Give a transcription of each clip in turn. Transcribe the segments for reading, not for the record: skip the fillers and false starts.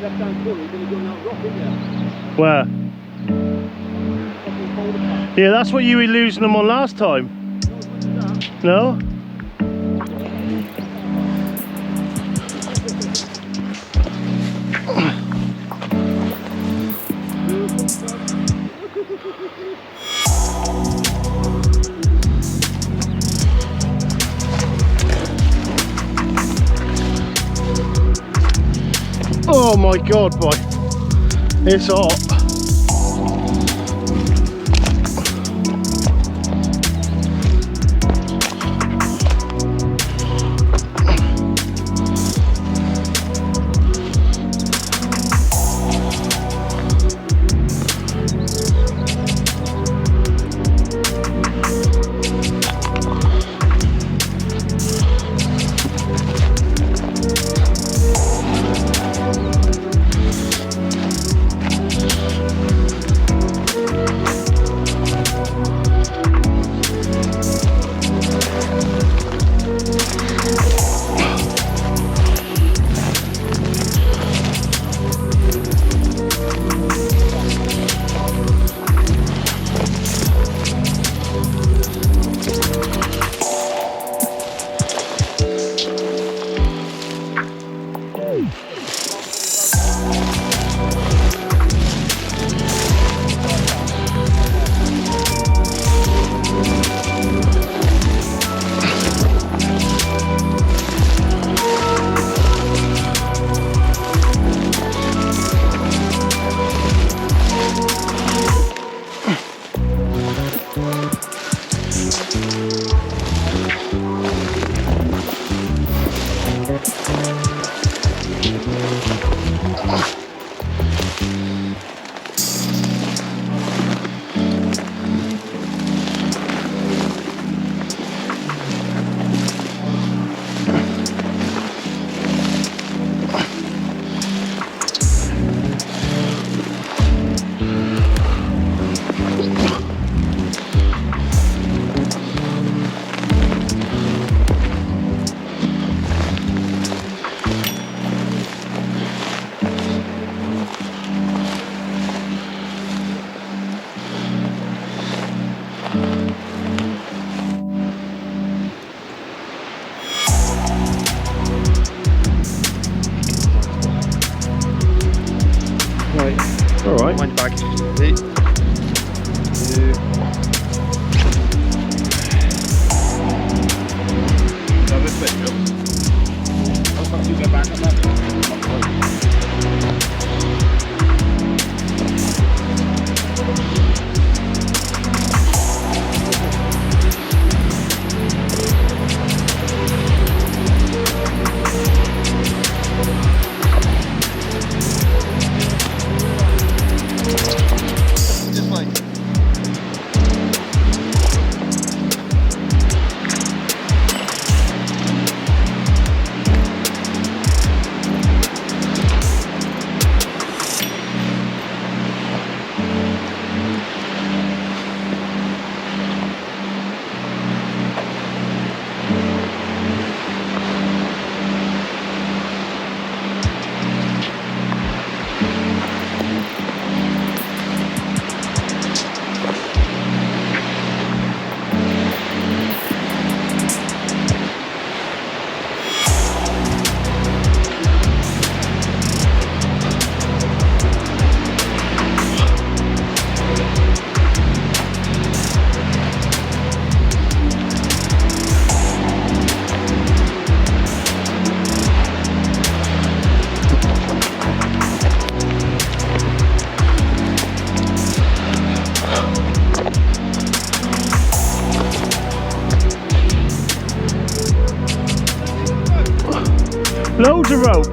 left-hand corner, you're going to go down rock, isn't Where? there? Yeah, that's what you were losing them on last time. No? Oh my god, boy. It's hot. Alright. Wind back. 8, 2. Now this way, Joe. How fast you get back on that? Loads of rope.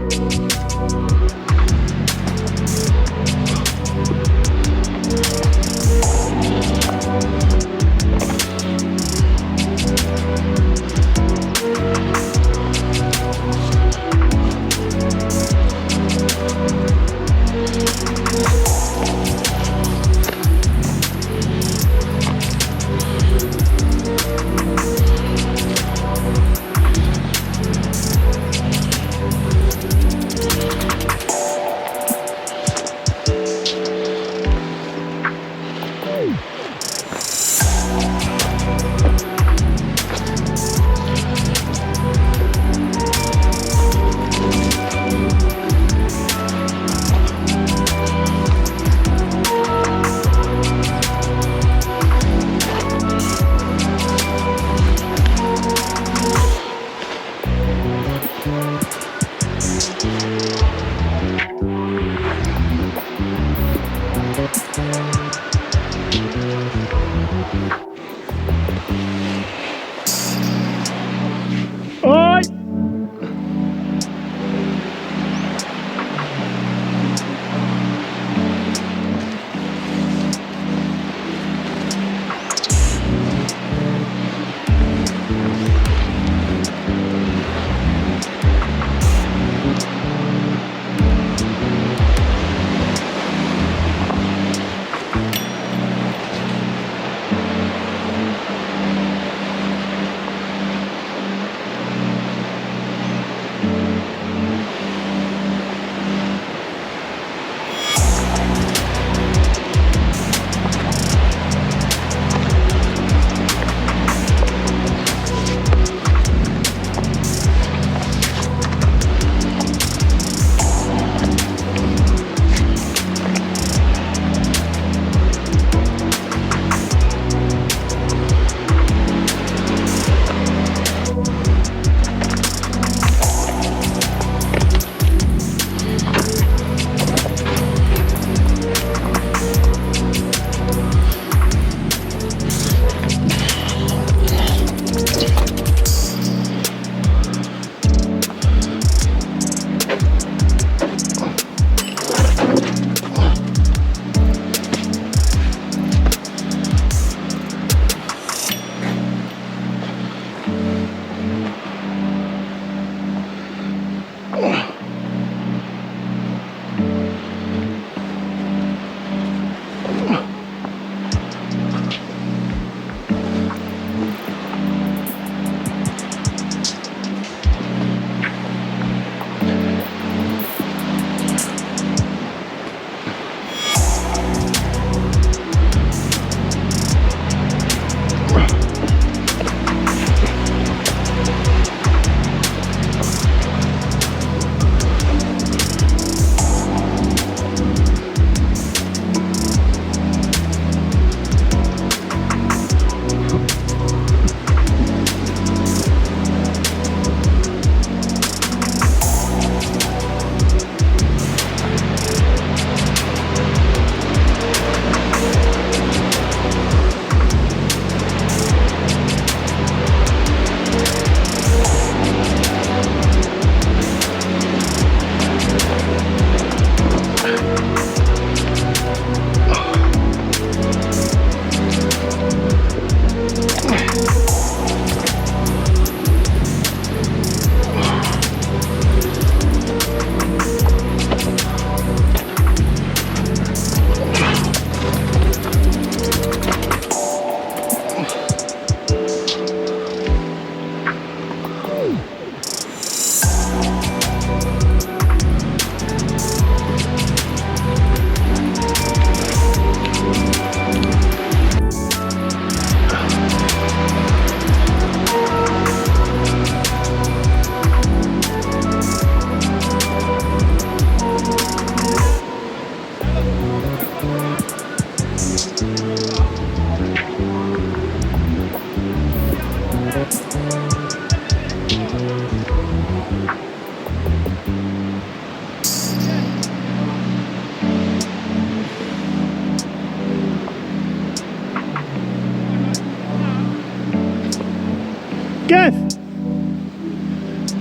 Jeff,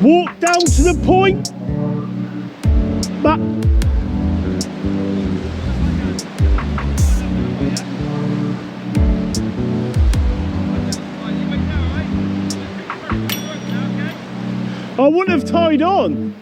walk down to the point. Back. I wouldn't have tied on.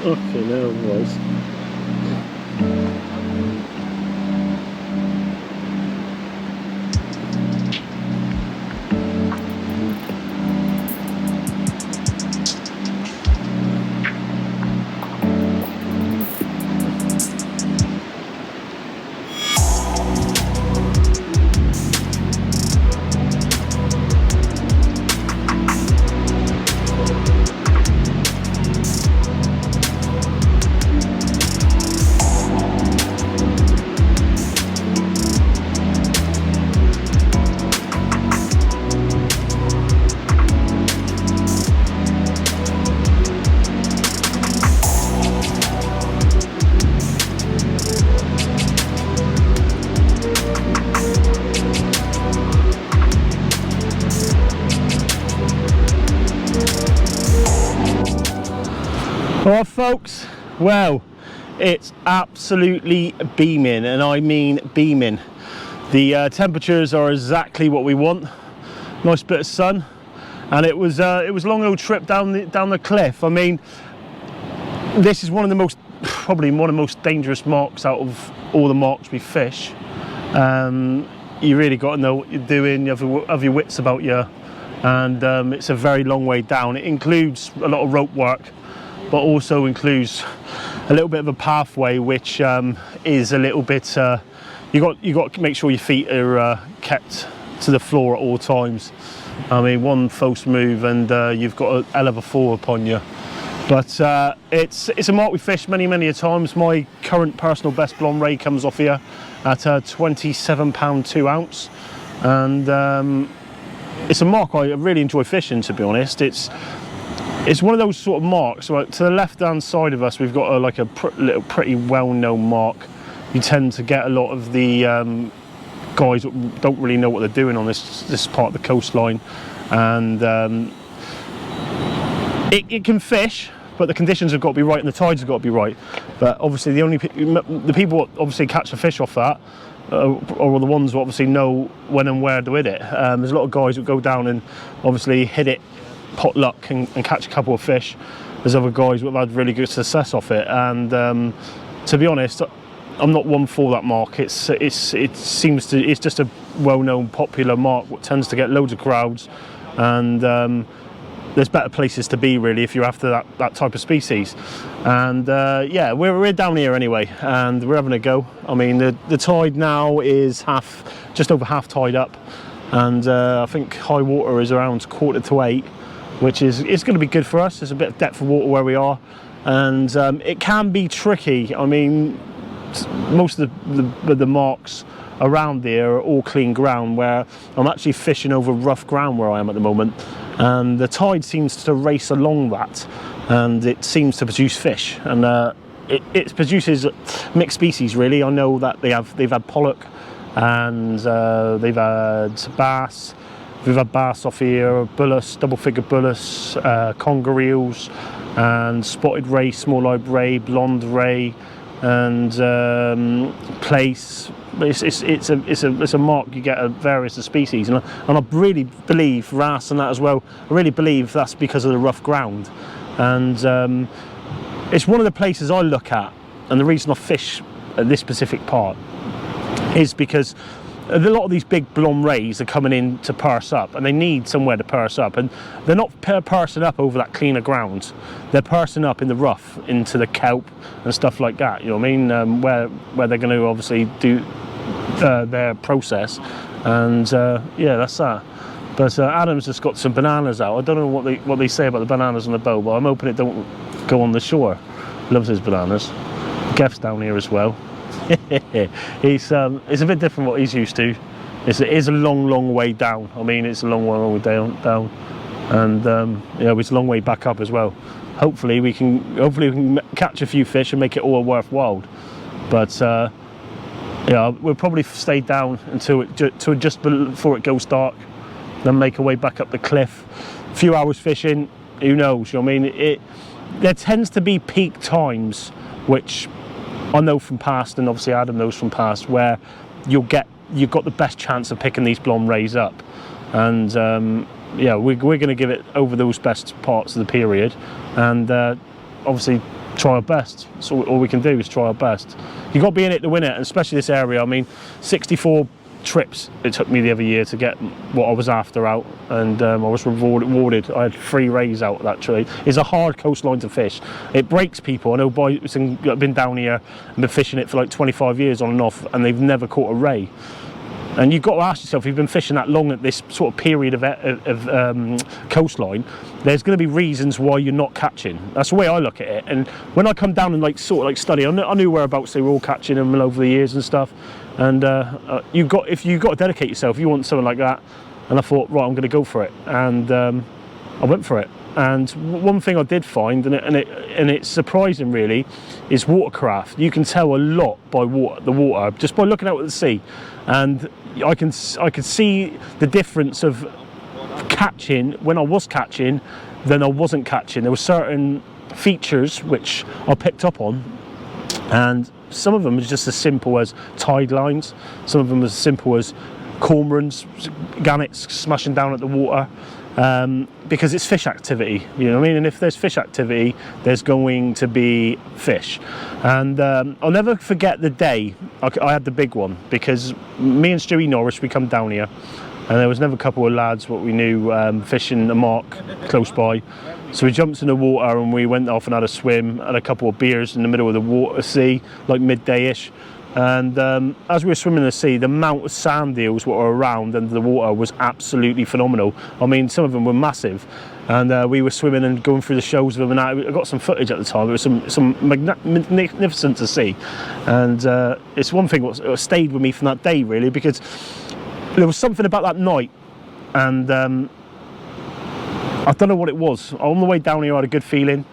Okay, now it was. Well, folks, well, it's absolutely beaming, and I mean beaming. The temperatures are exactly what we want. Nice bit of sun, and it was a long old trip down the cliff. I mean, this is probably one of the most dangerous marks out of all the marks we fish. You really got to know what you're doing. You have your wits about you, and it's a very long way down. It includes a lot of rope work, but also includes a little bit of a pathway, which is a little bit. You got to make sure your feet are kept to the floor at all times. I mean, one false move and you've got a hell of a fall upon you. But it's a mark we fished many a times. My current personal best blonde ray comes off here at £27 2 ounce, and it's a mark I really enjoy fishing, to be honest. It's one of those sort of marks. So to the left hand side of us, we've got a little pretty well-known mark. You tend to get a lot of the guys that don't really know what they're doing on this part of the coastline, and it can fish, but the conditions have got to be right and the tides have got to be right. But obviously the people that obviously catch the fish off that are the ones who obviously know when and where to hit it. There's a lot of guys who go down and obviously hit it pot luck and catch a couple of fish. There's other guys who have had really good success off it, and to be honest, I'm not one for that mark. It's just a well-known popular mark what tends to get loads of crowds, and there's better places to be really if you're after that type of species. And yeah, we're down here anyway, and we're having a go. I mean, the tide now is just over half tide up, and I think high water is around 7:45, which is going to be good for us. There's a bit of depth of water where we are, and it can be tricky. I mean, most of the marks around there are all clean ground, where I'm actually fishing over rough ground where I am at the moment, and the tide seems to race along that, and it seems to produce fish, and it produces mixed species really. I know that they've had pollock, and they've had bass. We've had bass off here, bullus, double-figure bullus, conger eels, and spotted ray, small-eyed ray, blonde ray, and place. It's a mark you get at various species, and I really believe wrasse and that as well. I really believe that's because of the rough ground, and it's one of the places I look at, and the reason I fish at this specific part is because a lot of these big blonde rays are coming in to purse up, and they need somewhere to purse up, and they're not pursing up over that cleaner ground. They're pursing up in the rough into the kelp and stuff like that, you know what I mean, where they're going to obviously do their process, and yeah, that's that. But Adam's just got some bananas out. I don't know what they say about the bananas on the boat, but I'm hoping it don't go on the shore. Loves his bananas. Gef's down here as well. It's a bit different what he's used to. It is a long way down. I mean, it's a long way down, and yeah, it's a long way back up as well. Hopefully we can catch a few fish and make it all worthwhile. But yeah, we'll probably stay down until just before it goes dark, then make our way back up the cliff. A few hours fishing, who knows? You know what I mean? There tends to be peak times, which I know from past, and obviously Adam knows from past, where you've got the best chance of picking these blonde rays up, and yeah, we're going to give it over those best parts of the period, and obviously try our best. So all we can do is try our best. You've got to be in it to win it, and especially this area. I mean, 64 trips it took me the other year to get what I was after out, and I was rewarded. I had 3 rays out of that trade. It's a hard coastline to fish. It breaks people. I know boys have been down here and been fishing it for like 25 years on and off, and they've never caught a ray. And you've got to ask yourself, if you've been fishing that long at this sort of period of coastline, there's going to be reasons why you're not catching. That's the way I look at it. And when I come down and study, I knew whereabouts they were all catching them over the years and stuff. And if you've got to dedicate yourself, you want something like that. And I thought, right, I'm going to go for it. And I went for it. And one thing I did find, and it's surprising really, is watercraft. You can tell a lot by the water, just by looking out at the sea. And I could see the difference of catching when I was catching than I wasn't catching. There were certain features which I picked up on, and some of them was just as simple as tide lines, some of them as simple as cormorants, gannets smashing down at the water, because it's fish activity, you know what I mean? And if there's fish activity, there's going to be fish. And I'll never forget the day I had the big one, because me and Stewie Norris, we come down here, and there was another couple of lads what we knew fishing a mark close by. So we jumped in the water and we went off and had a swim, had a couple of beers in the middle of the water sea, like midday-ish. And as we were swimming in the sea, the amount of sand eels that were around under the water was absolutely phenomenal. I mean, some of them were massive. And we were swimming and going through the shows of them, and I got some footage at the time. It was some magnificent to see. And it's one thing that stayed with me from that day, really, because there was something about that night, and I don't know what it was. On the way down here, I had a good feeling,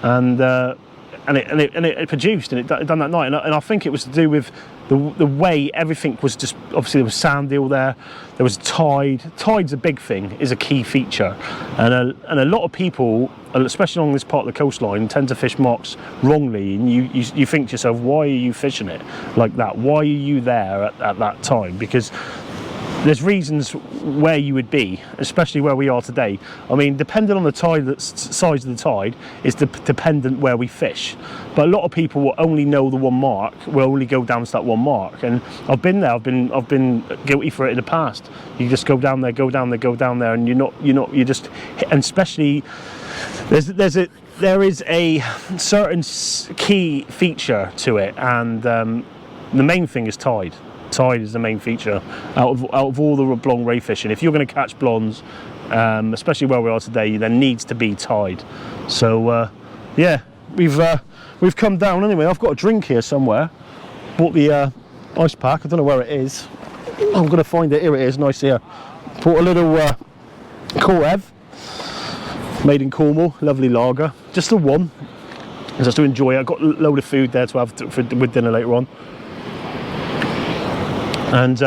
and it produced, and it done that night. And I think it was to do with the way everything was just, obviously there was sand eel there was tide. Tide's a big thing, is a key feature, and a lot of people, especially along this part of the coastline, tend to fish marks wrongly, and you think to yourself, why are you fishing it like that? Why are you there at that time? Because there's reasons where you would be, especially where we are today. I mean, depending on the tide, the size of the tide is dependent where we fish. But a lot of people will only know the one mark, will only go down to that one mark. And I've been there. I've been guilty for it in the past. You just go down there, and you just, and especially there is a certain key feature to it, and the main thing is tide. Tide is the main feature out of all the blonde ray fishing. If you're going to catch blondes, especially where we are today, there needs to be tide. So yeah, we've come down anyway. I've got a drink here somewhere. Bought the ice pack. I don't know where it is. I'm going to find it. Here it is, nice here. Bought a little Korev, made in Cornwall, lovely lager. Just the one, just to enjoy it. I've got a load of food there to have with dinner later on. And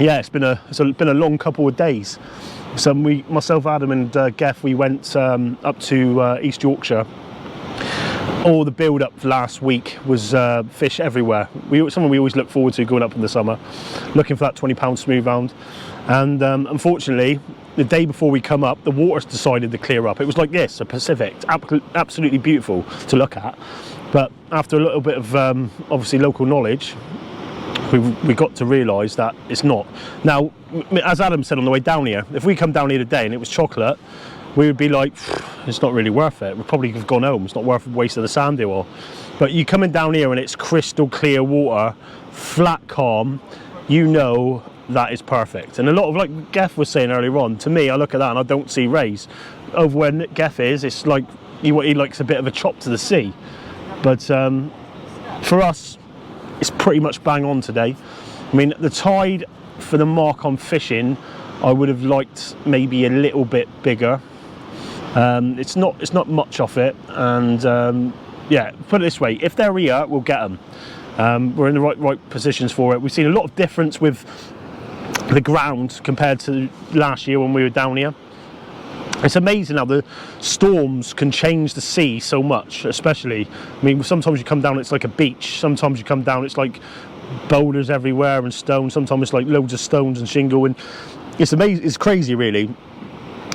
yeah, it's been a long couple of days. So myself, Adam, and Geff, we went up to East Yorkshire, all the build up last week was fish everywhere. Something we always look forward to going up in the summer, looking for that 20-pound smoothhound. And unfortunately, the day before we come up, the water's decided to clear up. It was like this, a Pacific, absolutely beautiful to look at. But after a little bit of obviously local knowledge, we got to realise that it's not. Now, as Adam said on the way down here, if we come down here today and it was chocolate, we would be like, it's not really worth it. We'd probably have gone home. It's not worth wasting the sand here. Or, but you coming down here and it's crystal clear water, flat calm, you know that is perfect. And a lot of, like Geff was saying earlier on, to me, I look at that and I don't see rays. Over where Geff is, it's like he likes a bit of a chop to the sea. But for us, it's pretty much bang on today. I mean, the tide for the mark I'm fishing, I would have liked maybe a little bit bigger. It's not much off it, and yeah, put it this way, if they're here, we'll get them. We're in the right positions for it. We've seen a lot of difference with the ground compared to last year when we were down here. It's amazing how the storms can change the sea so much, especially, I mean, sometimes you come down, it's like a beach. Sometimes you come down, it's like boulders everywhere and stones. Sometimes it's like loads of stones and shingle, and it's amazing, it's crazy really.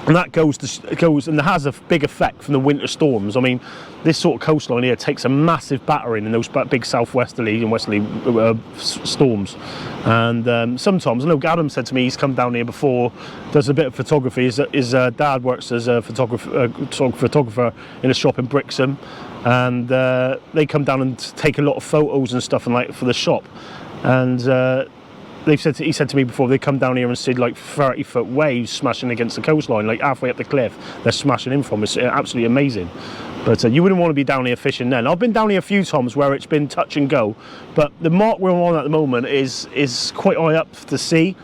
And that goes and has a big effect from the winter storms. I mean, this sort of coastline here takes a massive battering in those big southwesterly and westerly storms. And sometimes, I know Adam said to me, he's come down here before, does a bit of photography. His dad works as a photographer in a shop in Brixham, and they come down and take a lot of photos and stuff and like for the shop. And he said to me before, they come down here and see like 30-foot waves smashing against the coastline, like halfway up the cliff, they're smashing in from. It's absolutely amazing. But you wouldn't want to be down here fishing then. I've been down here a few times where it's been touch and go, but the mark we're on at the moment is quite high up to sea,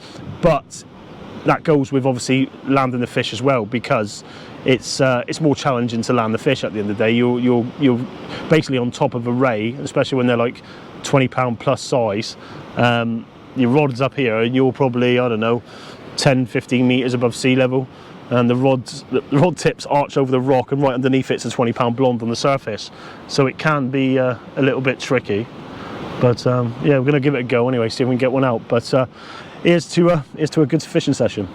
but that goes with obviously landing the fish as well, because it's more challenging to land the fish at the end of the day. You're basically on top of a ray, especially when they're like 20-pound plus size. Your rod's up here and you're probably, I don't know, 10-15 meters above sea level, and the rod tips arch over the rock, and right underneath it's a 20-pound blonde on the surface, so it can be a little bit tricky. But yeah, we're gonna give it a go anyway, see if we can get one out. But here's to a good fishing session.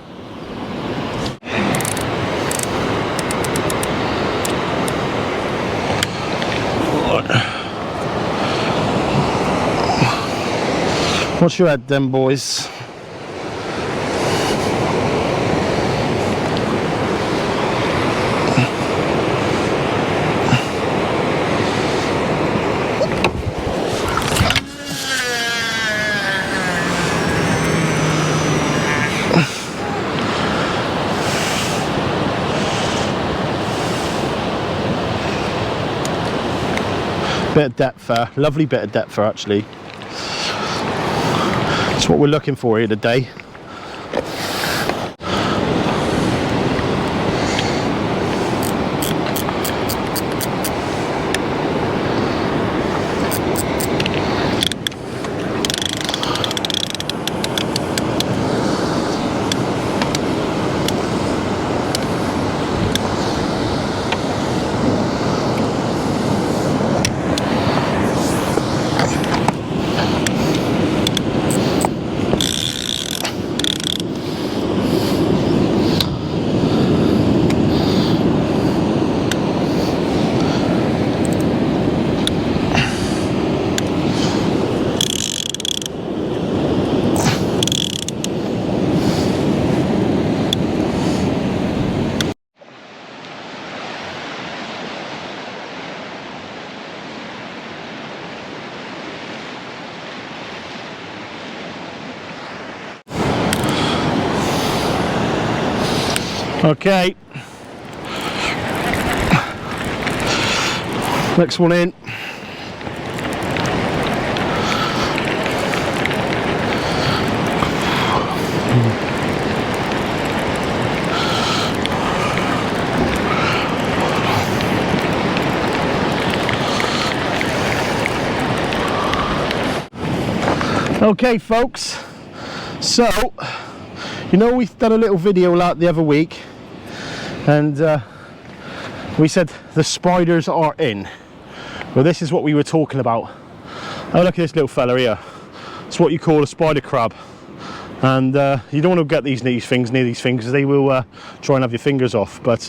What's your head then, boys? Bit of depth there, lovely bit of depth there actually. That's what we're looking for here today. Okay, next one in. Okay folks, so you know, we've done a little video like the other week, and we said the spiders are in. Well, this is what we were talking about. Oh, look at this little fella here. It's what you call a spider crab. And you don't want to get these things near these things, because they will try and have your fingers off. But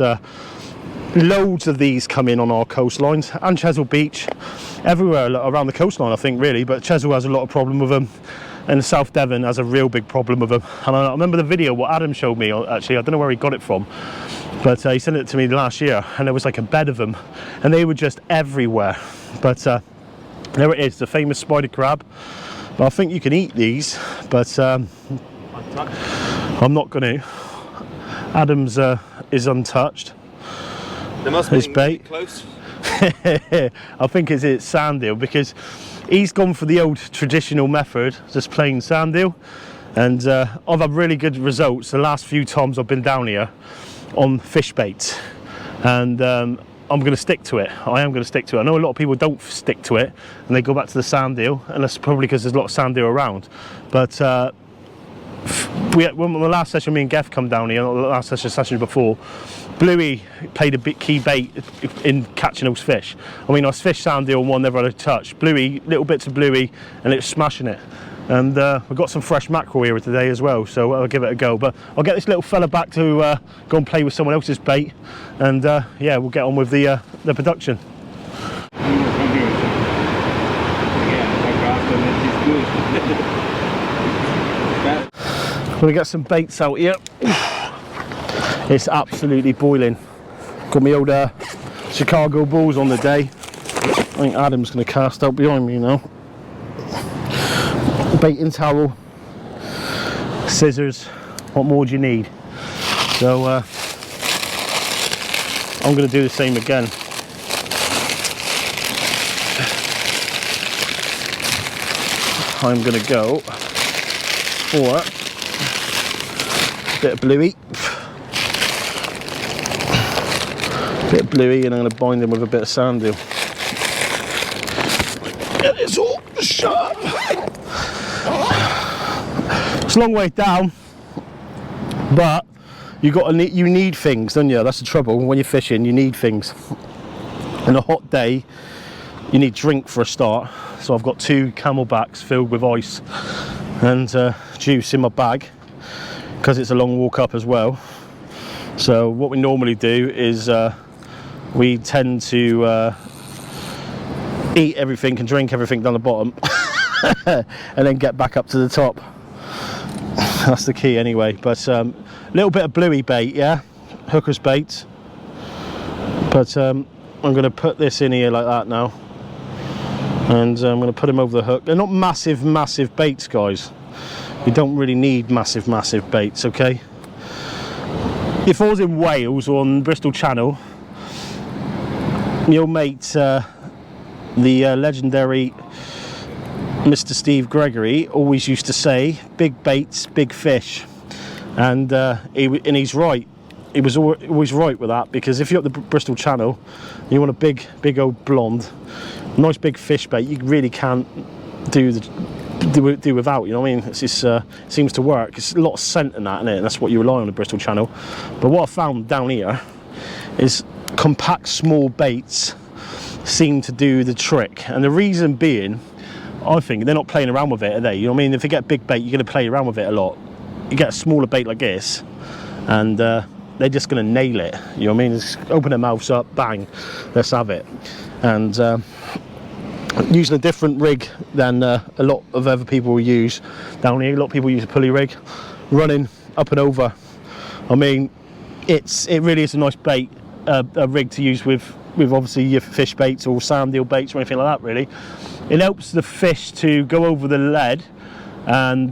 loads of these come in on our coastlines, and Chesil Beach, everywhere around the coastline, I think, really. But Chesil has a lot of problem with them, and South Devon has a real big problem with them. And I remember the video what Adam showed me, actually. I don't know where he got it from, but he sent it to me last year, and there was like a bed of them, and they were just everywhere. But there it is, the famous spider crab. I think you can eat these, but I'm not going to. Adam's is untouched. There must be bait close. I think it's sand eel, because he's gone for the old traditional method, just plain sand eel, and I've had really good results the last few times I've been down here on fish baits, and I'm going to stick to it. I am going to stick to it. I know a lot of people don't stick to it and they go back to the sand eel, and that's probably because there's a lot of sand eel around. But when the last session, me and Geff come down here, not the last session before, Bluey played a key bait in catching those fish. I mean, I fished sand eel, one never had a touch. Bluey, little bits of Bluey, and it was smashing it. And we've got some fresh mackerel here today as well, so I'll give it a go. But I'll get this little fella back to go and play with someone else's bait, and yeah, we'll get on with the production. We're gonna get some baits out here. It's absolutely boiling. Got my old Chicago Bulls on the day. I think Adam's gonna cast out behind me now. Baiting towel, scissors, what more do you need? So I'm going to do the same again. I'm going to go for a bit of Bluey, and I'm going to bind them with a bit of sand eel. Get this all shut. It's a long way down, but you need things, don't you? That's the trouble when you're fishing. You need things. On a hot day, you need drink for a start. So I've got 2 camelbacks filled with ice and juice in my bag, because it's a long walk up as well. So what we normally do is we tend to eat everything and drink everything down the bottom, and then get back up to the top. That's the key anyway. But little bit of Bluey bait, yeah, hooker's bait. But I'm going to put this in here like that now, and I'm going to put him over the hook. They're not massive baits, guys. You don't really need massive baits, okay? If I was in Wales or on Bristol Channel, your mate, the legendary Mr. Steve Gregory, always used to say, big baits, big fish. And he's right. He was always right with that, because if you're up the Bristol Channel, you want a big old blonde, nice big fish bait, you really can't do without, you know what I mean? It's just, seems to work. It's a lot of scent in that, isn't it? And that's what you rely on the Bristol Channel. But what I found down here is compact small baits seem to do the trick. And the reason being, I think they're not playing around with it, are they? You know what I mean? If you get big bait, you're going to play around with it a lot. You get a smaller bait like this, and they're just going to nail it. You know what I mean? Just open their mouths up, bang, let's have it. And using a different rig than a lot of other people will use down here. A lot of people use a pulley rig, running up and over. I mean, it really is a nice bait, a rig to use with obviously your fish baits or sand eel baits or anything like that. Really, it helps the fish to go over the lead and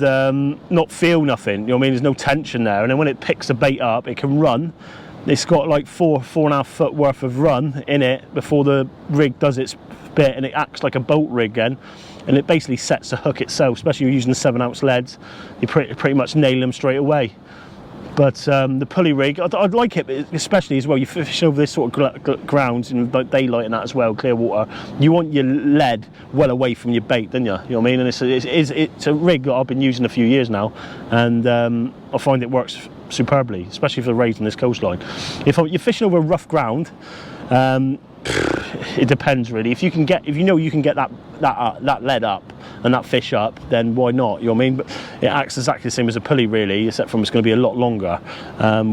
not feel nothing. You know what I mean? There's no tension there, and then when it picks the bait up, it can run. It's got like 4.5 foot worth of run in it before the rig does its bit, and it acts like a boat rig again, and it basically sets the hook itself. Especially if you're using the 7-ounce leads, you pretty much nail them straight away. But the pulley rig, I'd like it, especially as well. You fish over this sort of grounds in like daylight and that as well, clear water. You want your lead well away from your bait, don't you? You know what I mean? And it's a rig that I've been using a few years now, and I find it works superbly, especially if they're raised on this coastline. If you're fishing over rough ground, it depends really. If you know you can get that lead up and that fish up, then why not? You know what I mean? But it acts exactly the same as a pulley really, except from it's going to be a lot longer.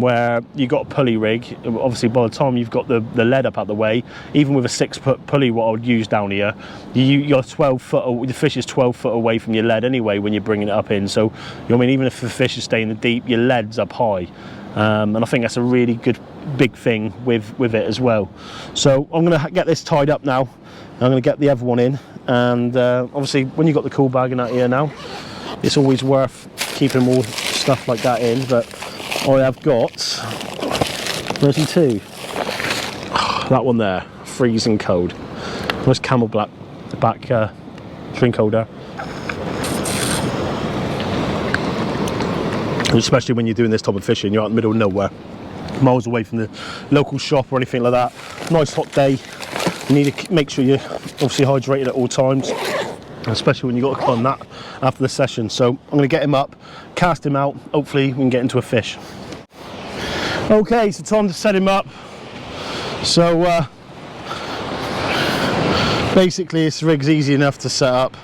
Where you got a pulley rig, obviously by the time you've got the lead up out the way, even with a 6-foot pulley, what I would use down here, you're 12 foot. The fish is 12 foot away from your lead anyway when you're bringing it up in. So you know what I mean. Even if the fish is staying in the deep, your lead's up high. And I think that's a really good big thing with it as well. So I'm going to get this tied up now. I'm going to get the other one in, and obviously when you've got the cool bag in that here now, it's always worth keeping more stuff like that in. But I have got version 2. That one there, freezing cold. Nice camel black back drink holder. Especially when you're doing this type of fishing, you're out in the middle of nowhere, miles away from the local shop or anything like that. Nice hot day. You need to make sure you're obviously hydrated at all times, especially when you've got to climb that after the session. So I'm going to get him up, cast him out, hopefully we can get into a fish. Okay, so time to set him up. So basically this rig's easy enough to set up.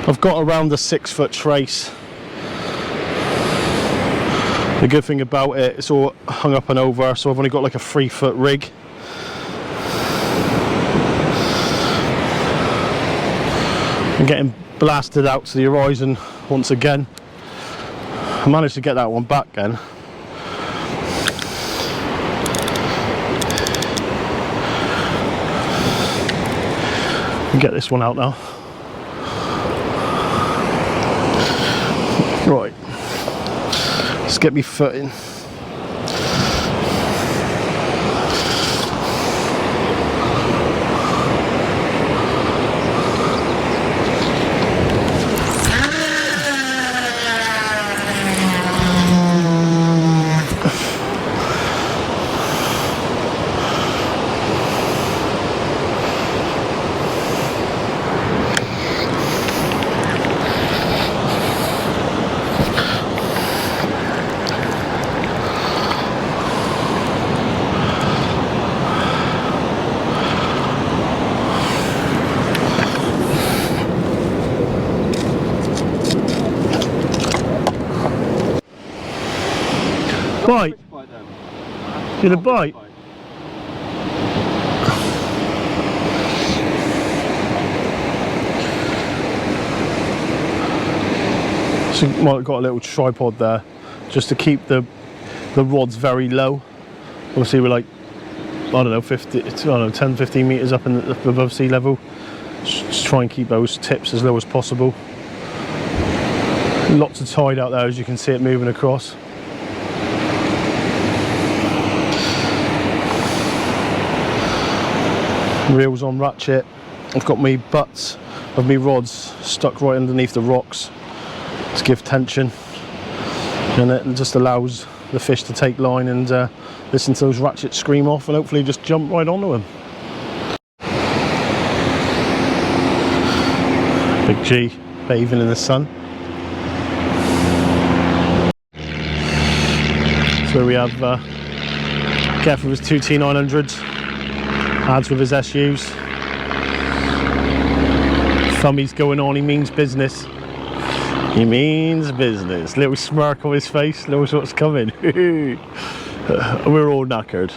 I've got around a 6-foot trace. The good thing about it, it's all hung up and over, so I've only got like a 3-foot rig. I'm getting blasted out to the horizon once again. I managed to get that one back then. I'll get this one out now. Right. Let's get me footing. Bite? Did a bite? So well, I've got a little tripod there just to keep the rods very low. Obviously we're like, I don't know, 10-15 meters up above sea level. Just try and keep those tips as low as possible. Lots of tide out there, as you can see it moving across. Reels on ratchet. I've got my butts of my rods stuck right underneath the rocks to give tension, and it just allows the fish to take line and listen to those ratchets scream off and hopefully just jump right onto them. Big G bathing in the sun. So we have Kev with his 2 T900s. Adds with his SUs. Thumbie's going on, he means business. He means business. Little smirk on his face, knows what's coming. We're all knackered.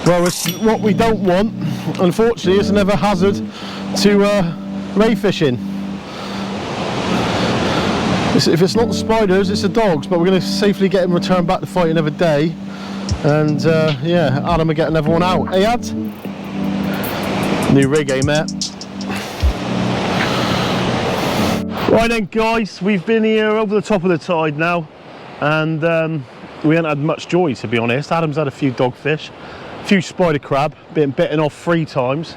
Well, it's what we don't want. Unfortunately, it's another hazard to ray fishing. If it's not the spiders, it's the dogs, but we're going to safely get them returned back to fight another day. And yeah, Adam will get another one out. Hey, Ad? New rig, eh, Matt? Right then, guys, we've been here over the top of the tide now, and we haven't had much joy, to be honest. Adam's had a few dogfish, a few spider crab, been bitten off 3 times.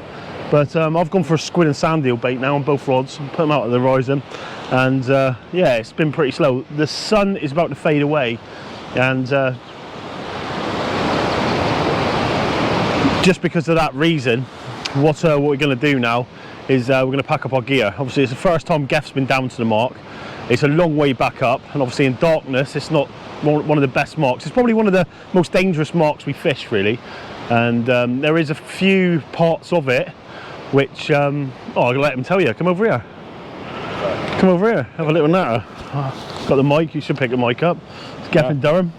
But I've gone for a squid and sand eel bait now on both rods, put them out at the horizon, and yeah, it's been pretty slow. The sun is about to fade away, and just because of that reason, what we're going to do now is we're going to pack up our gear. Obviously, it's the first time Gef's been down to the mark. It's a long way back up, and obviously in darkness, it's not one of the best marks. It's probably one of the most dangerous marks we fish, really. And there is a few parts of it which, oh, I'm gonna let him tell you. Come over here. Come over here. Have a little natter. Got the mic. You should pick the mic up. It's Geff in Durham.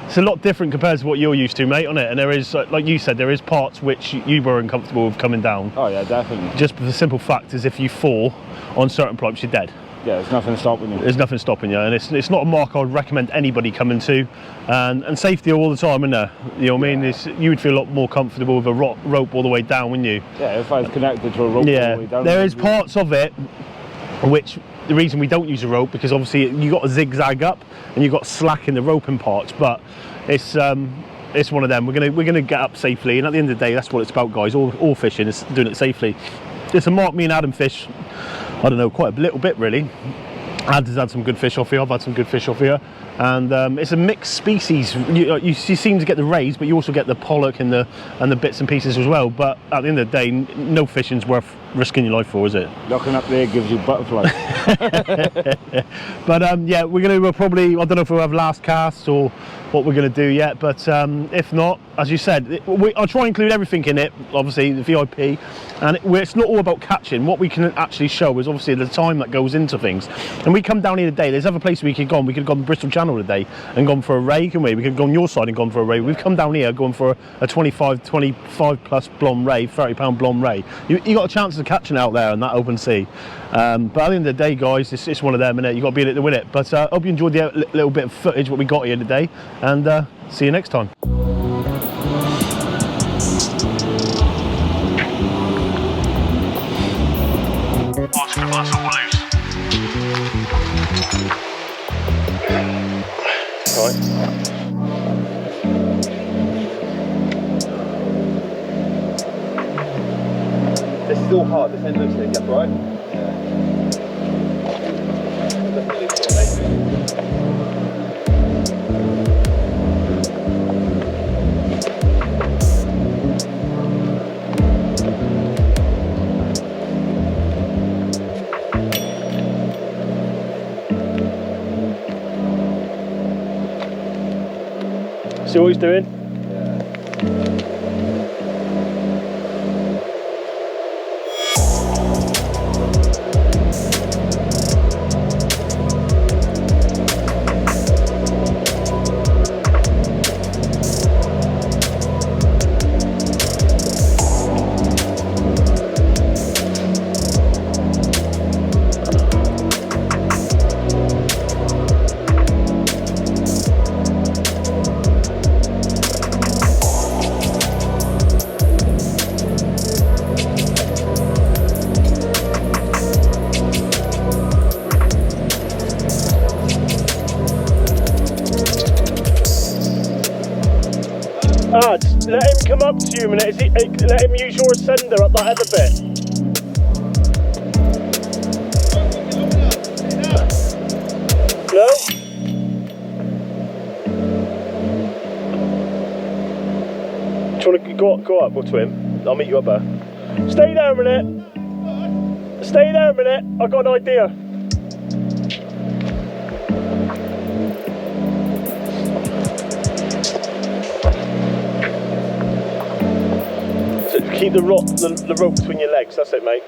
It's a lot different compared to what you're used to, mate, on it. And there is, like you said, there is parts which you were uncomfortable with coming down. Oh yeah, definitely. Just for the simple fact is, if you fall on certain pipes, you're dead. Yeah, there's nothing stopping you. There's nothing stopping you, and it's not a mark I would recommend anybody coming to. And safety all the time, isn't there? You know what I mean? You would feel a lot more comfortable with a rope all the way down, wouldn't you? Yeah, if I was connected to a rope all the way down. There is parts of it which, the reason we don't use a rope, because obviously you got a zigzag up and you got slack in the roping parts, but it's one of them. We're gonna get up safely, and at the end of the day, that's what it's about, guys. All fishing is doing it safely. It's a mark me and Adam fish, I don't know, quite a little bit really. Ad has had some good fish off here, I've had some good fish off here, and it's a mixed species. You seem to get the rays, but you also get the pollock and the bits and pieces as well. But at the end of the day, no fishing's worth risking your life for, is it? Looking up there gives you butterflies. But yeah, we're going to probably, I don't know if we'll have last casts or what we're going to do yet, but if not, as you said, I'll try and include everything in it, obviously the VIP, and it's not all about catching. What we can actually show is obviously the time that goes into things. And we come down here today, there's other places we could go. We could have gone to Bristol Channel today and gone for a ray, can we? We could have gone your side and gone for a ray. We've come down here going for a 25 plus blonde ray, 30-pound blonde ray. You got a chance of catching out there in that open sea. But at the end of the day, guys, it's one of them, innit? You've got to be in it to win it. But I hope you enjoyed the little bit of footage what we got here today, and see you next time. This is all hard, this end looks like it, right? See what he's doing? Let him come up to you a minute. Let him use your ascender up that other bit. No? Do you want to go up to him? I'll meet you up there. Stay there a minute. Stay there a minute. I've got an idea. Keep the rope between your legs, that's it, mate.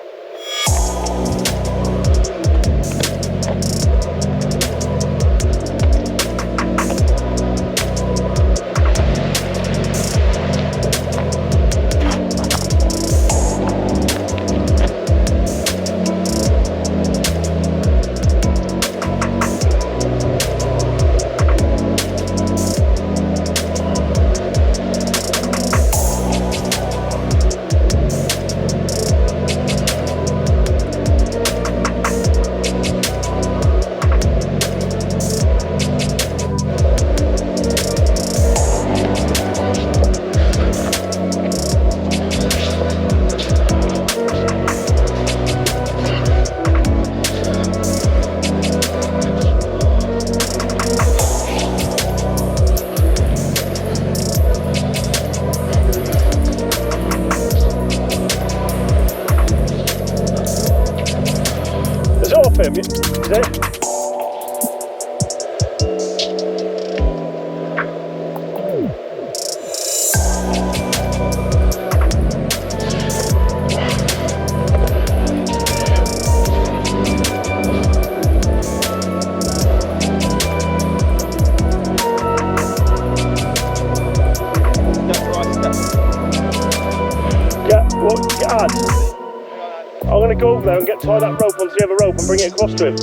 go over there and tie that rope onto the other rope and bring it across to him.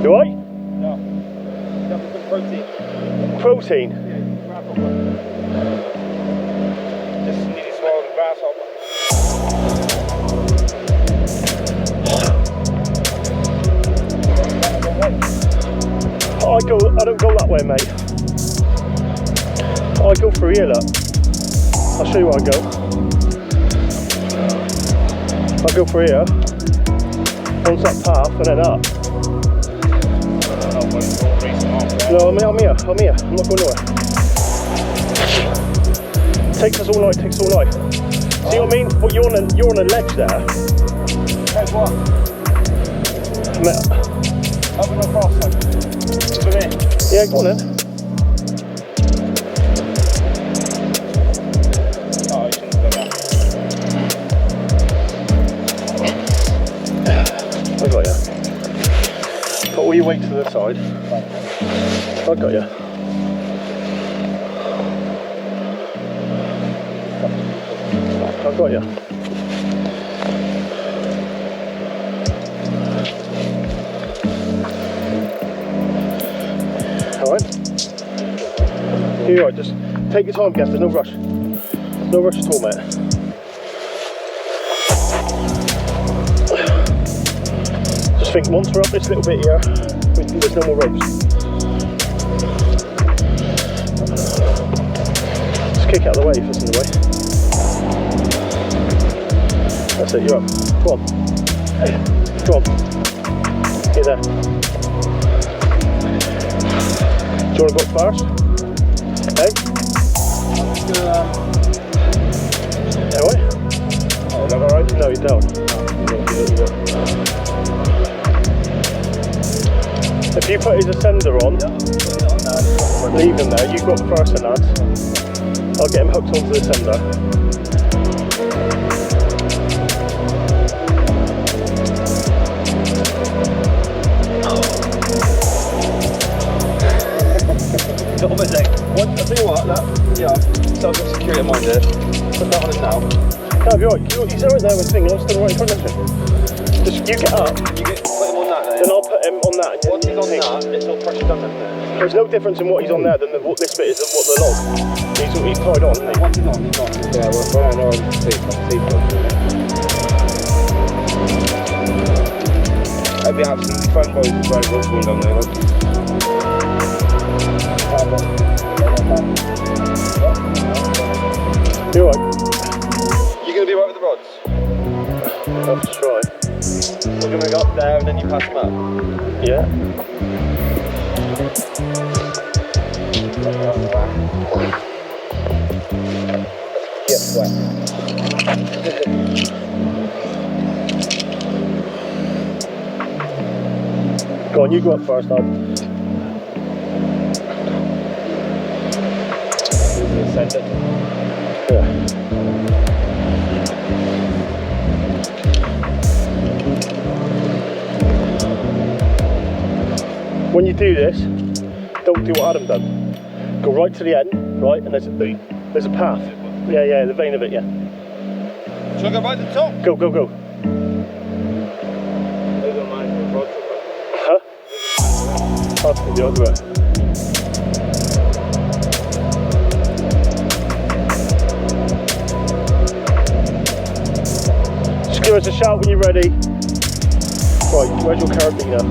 You alright? No. That was some protein. Protein? Yeah, grasshopper. Just nearly swallowed a grasshopper. I don't go that way, mate. I go through here, look. I'll show you where I go. I go through here, onto that path and then up. No, I'm here. I'm not going nowhere. Takes us all night. See what I mean? But you're on a ledge there. Take what? Up and across then. Come here. Yeah, go on then. Oh, you shouldn't have done that. I got you. Put all your weight to the side. I got you. I got you. Alright. You're right, just take your time, Gav, there's no rush. No rush at all, mate. Just think once we're up this little bit here, there's no more ropes. Just kick out of the way if it's in the way. That's it, you're up. Come on. Come on. Get there. Do you want to go up first? Hey? Alright? Oh, is that alright? No, you don't. If you put his ascender on, leave him there, you go up first and that. I'll get him hooked onto the ascender. Got on my deck. What? I'll tell you what, that, yeah, so I've got security in mind here. Put that on him now. No, you're right. He's right there with the thing. I'm still right in front of him. Just you get up. Put him on that Then I'll put him on that. And once he's on that, it's all pressure done, isn't it? There's no difference in what he's on there than this bit is what the log. He's tied on, isn't he? Once he's on, he's on. Yeah, well, I know I'm safe. I'd be absolutely fine, boys, with very rope going down there, look. You're right. You gonna be right with the rods? I'll just try. We're gonna go up there and then you pass them up? Yeah. Get wet. Go on, you go up first, Dad. Send it. Yeah. When you do this, don't do what Adam done. Go right to the end, right, and there's a path. Yeah, the vein of it, yeah. Shall I go right to the top? Go. Huh? I'll take the other way. Just give us a shout when you're ready. Right, where's your carabiner?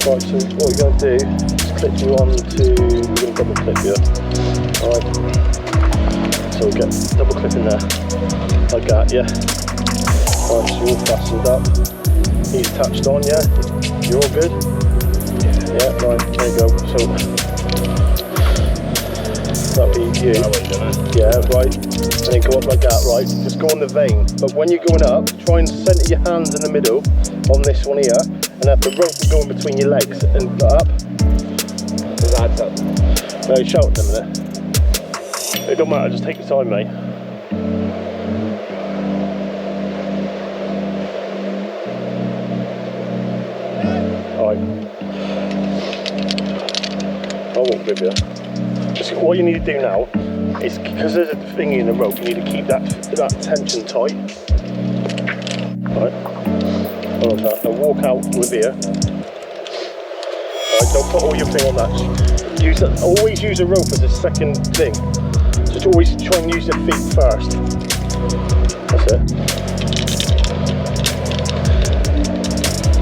Right, so what we're going to do is clip you on to, we're going to double clip you. Alright, so we'll get double clip in there, like that, yeah. Alright, so you're all fastened up, he's attached on, yeah, you're all good? Yeah, right, there you go. So That'll be you. Yeah, right. And then go up like that, right? Just go on the vein. But when you're going up, try and centre your hands in the middle on this one here, and have the rope go in between your legs and up. No, shout at them a minute. It don't matter, just take your time, mate. Alright. I won't grip you. Just what you need to do now is, because there's a thingy in the rope, you need to keep that tension tight. Alright. And walk out with here. Alright, don't put all your thing on that. Always use a rope as a second thing. Just always try and use your feet first. That's it.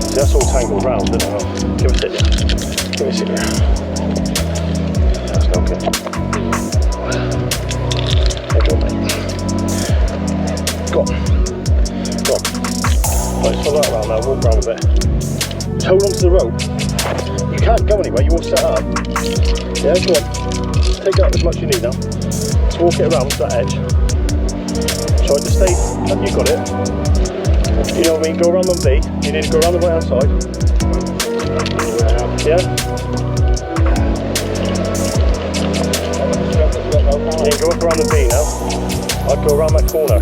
See, that's all tangled round, isn't it? Give us it here. Give us it here. That's no good. There you go, mate. Go on. Go on. Right, follow that around now, walk around a bit. Just hold on to the rope. You can't go anywhere, you're all set up. Yeah, go on. Just take out as much as you need now. Just walk it around to that edge. Try to stay, and you got it. You know what I mean? Go around on V. You need to go around the right hand side. Yeah? You go up around the V now. I'd go around that corner.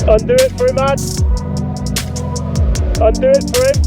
Undo it for him, man. Undo it for him.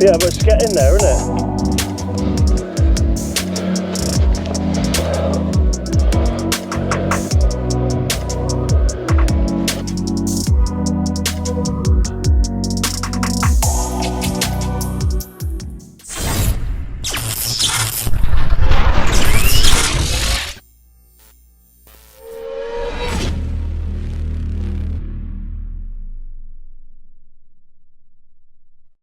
Yeah, but it's get in there, isn't it?